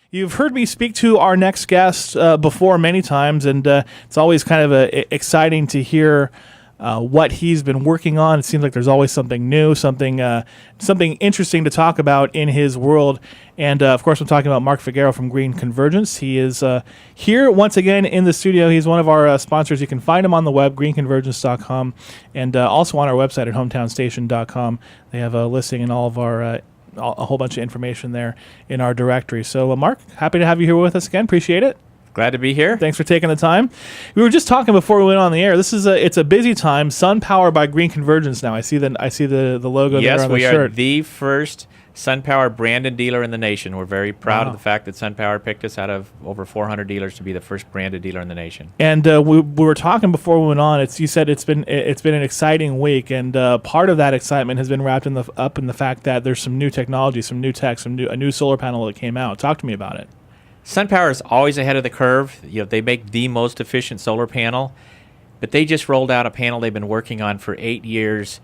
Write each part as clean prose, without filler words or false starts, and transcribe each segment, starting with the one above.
You've heard me speak to our next guest before many times, and it's always kind of exciting to hear what he's been working on. It seems like there's always something new, something interesting to talk about in his world. And, of course, I'm talking about Mark Figearo from Green Convergence. He is here once again in the studio. He's one of our sponsors. You can find him on the web, greenconvergence.com, and also on our website at hometownstation.com. They have a listing in all of our a whole bunch of information there in our directory. So, Mark, happy to have you here with us again. Appreciate it. Glad to be here. Thanks for taking the time. We were just talking before we went on the air. This is it's a busy time. SunPower by Green Convergence now. I see the logo there on the shirt. Yes, we are the first SunPower branded dealer in the nation. We're very proud of the fact that SunPower picked us out of over 400 dealers to be the first branded dealer in the nation. And we were talking before we went on. You said it's been an exciting week, and part of that excitement has been wrapped up in the fact that there's some new technology, some new tech, a new solar panel that came out. Talk to me about it. SunPower is always ahead of the curve. They make the most efficient solar panel, but they just rolled out a panel they've been working on for 8 years.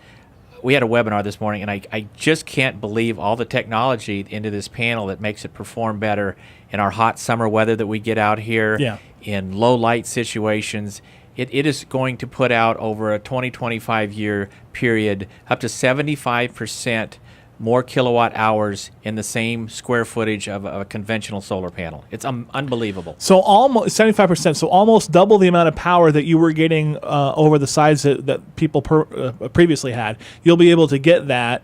We had a webinar this morning, and I just can't believe all the technology into this panel that makes it perform better in our hot summer weather that we get out here, in low light situations. It is going to put out over a 20-25 year period up to 75% more kilowatt hours in the same square footage of a conventional solar panel. It's unbelievable. So almost 75%, so almost double the amount of power that you were getting over the size that people previously had. You'll be able to get that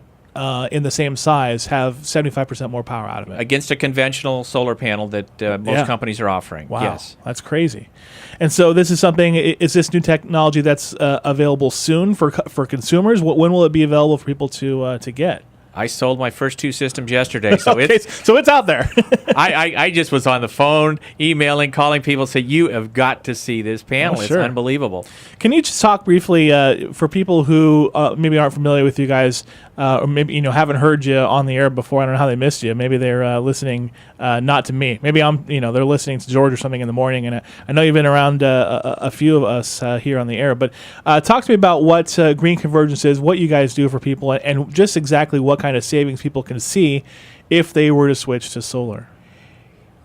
in the same size, have 75% more power out of it. Against a conventional solar panel that most companies are offering. Wow, yes. That's crazy. And so this is something, is this new technology that's available soon for consumers? When will it be available for people to get? I sold my first 2 systems yesterday, so so it's out there. I just was on the phone, emailing, calling people, say you have got to see this panel. It's unbelievable. Can you just talk briefly for people who maybe aren't familiar with you guys, or maybe haven't heard you on the air before? I don't know how they missed you. Maybe they're listening not to me. Maybe they're listening to George or something in the morning. And I know you've been around a few of us here on the air. But talk to me about what Green Convergence is, what you guys do for people, and just exactly what kind of savings people can see if they were to switch to solar.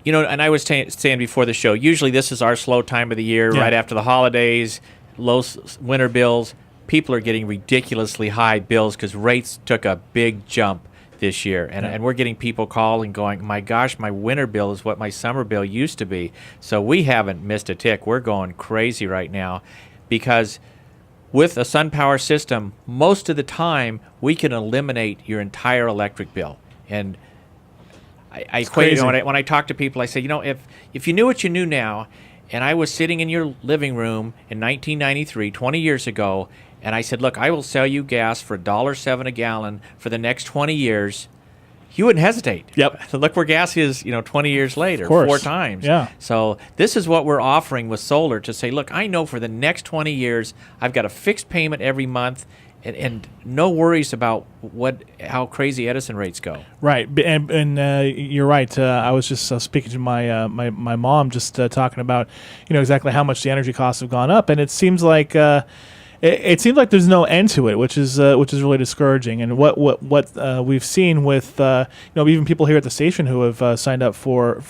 And I was saying before the show, usually this is our slow time of the year, right after the holidays, low winter bills. People are getting ridiculously high bills because rates took a big jump this year. And we're getting people calling going, my gosh, my winter bill is what my summer bill used to be. So we haven't missed a tick. We're going crazy right now because with a SunPower system, most of the time we can eliminate your entire electric bill. And I equate, when I talk to people, I say, if you knew what you knew now, and I was sitting in your living room in 1993, 20 years ago, and I said, look, I will sell you gas for $1.07 a gallon for the next 20 years, you wouldn't hesitate. Yep. Look where gas is, 20 years later, 4 times. Yeah. So this is what we're offering with solar to say, look, I know for the next 20 years, I've got a fixed payment every month, and no worries about how crazy Edison rates go. Right, and you're right. I was just speaking to my mom, just talking about exactly how much the energy costs have gone up, and it seems like there's no end to it, which is really discouraging. And what we've seen with even people here at the station who have signed up for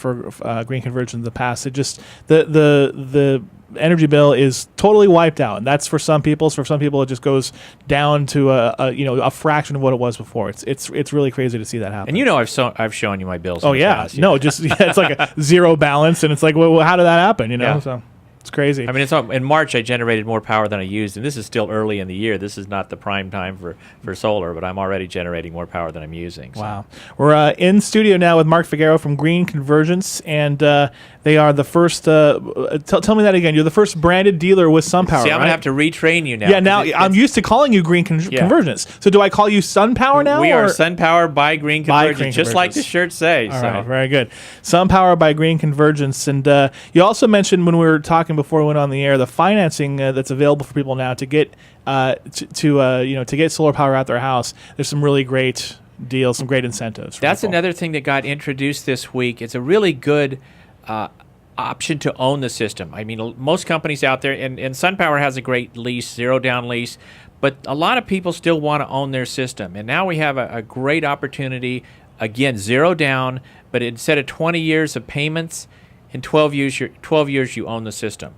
Green Convergence in the past, it just the energy bill is totally wiped out, and that's for some people. So for some people, it just goes down to a fraction of what it was before. It's really crazy to see that happen. And I've shown you my bills. Oh yeah, no, it's like a zero balance, and it's like, well, how did that happen? So. It's crazy. I mean, in March I generated more power than I used, and this is still early in the year. This is not the prime time for solar, but I'm already generating more power than I'm using. So. Wow. We're in studio now with Mark Figearo from Green Convergence, and they are the first. Tell me that again. You're the first branded dealer with SunPower. See, I'm going to have to retrain you now. Yeah, now I'm used to calling you Green Convergence. So do I call you SunPower now? We are SunPower by Green Convergence, just like the shirt says. All right, very good. SunPower by Green Convergence, and you also mentioned when we were talking before we went on the air, the financing that's available for people now to get to get solar power out their house. There's some really great deals, some great incentives. That's people. Another thing that got introduced this week. It's a really good option to own the system. I mean, most companies out there, and SunPower has a great lease, zero down lease, but a lot of people still want to own their system. And now we have a great opportunity again, 0 down, but instead of 20 years of payments, in 12 years you own the system.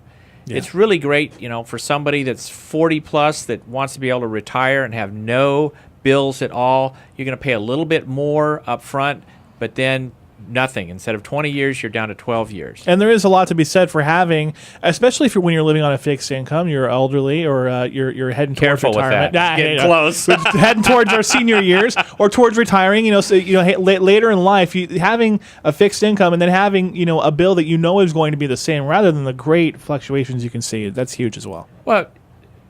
Yeah. It's really great, you know, for somebody that's 40 plus that wants to be able to retire and have no bills at all. You're going to pay a little bit more up front, but then nothing. Instead of 20 years, you're down to 12 years. And there is a lot to be said for having, especially when you're living on a fixed income, you're elderly, or you're heading towards retirement. With that. Getting close. Heading towards our senior years or towards retiring. You know, so later in life, having a fixed income and then having a bill that is going to be the same, rather than the great fluctuations you can see. That's huge as well. Well,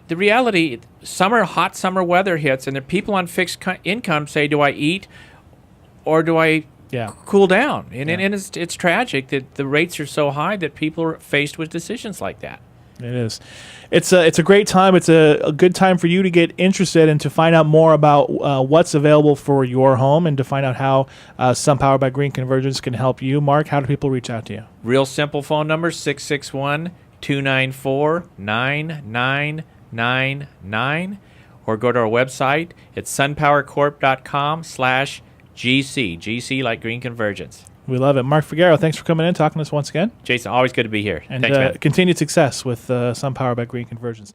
the reality, hot summer weather hits, and the people on fixed income say, "Do I eat, or do I?" Cool down, and it's tragic that the rates are so high that people are faced with decisions like that. It is. It's a great time. It's a good time for you to get interested and to find out more about what's available for your home, and to find out how SunPower by Green Convergence can help you. Mark, how do people reach out to you? Real simple phone number, 661-294-9999, or go to our website at sunpowercorp.com/GC. GC like Green Convergence. We love it. Mark Figearo, thanks for coming in, talking to us once again. Jason, always good to be here. And thanks, man. Continued success with SunPower by Green Convergence.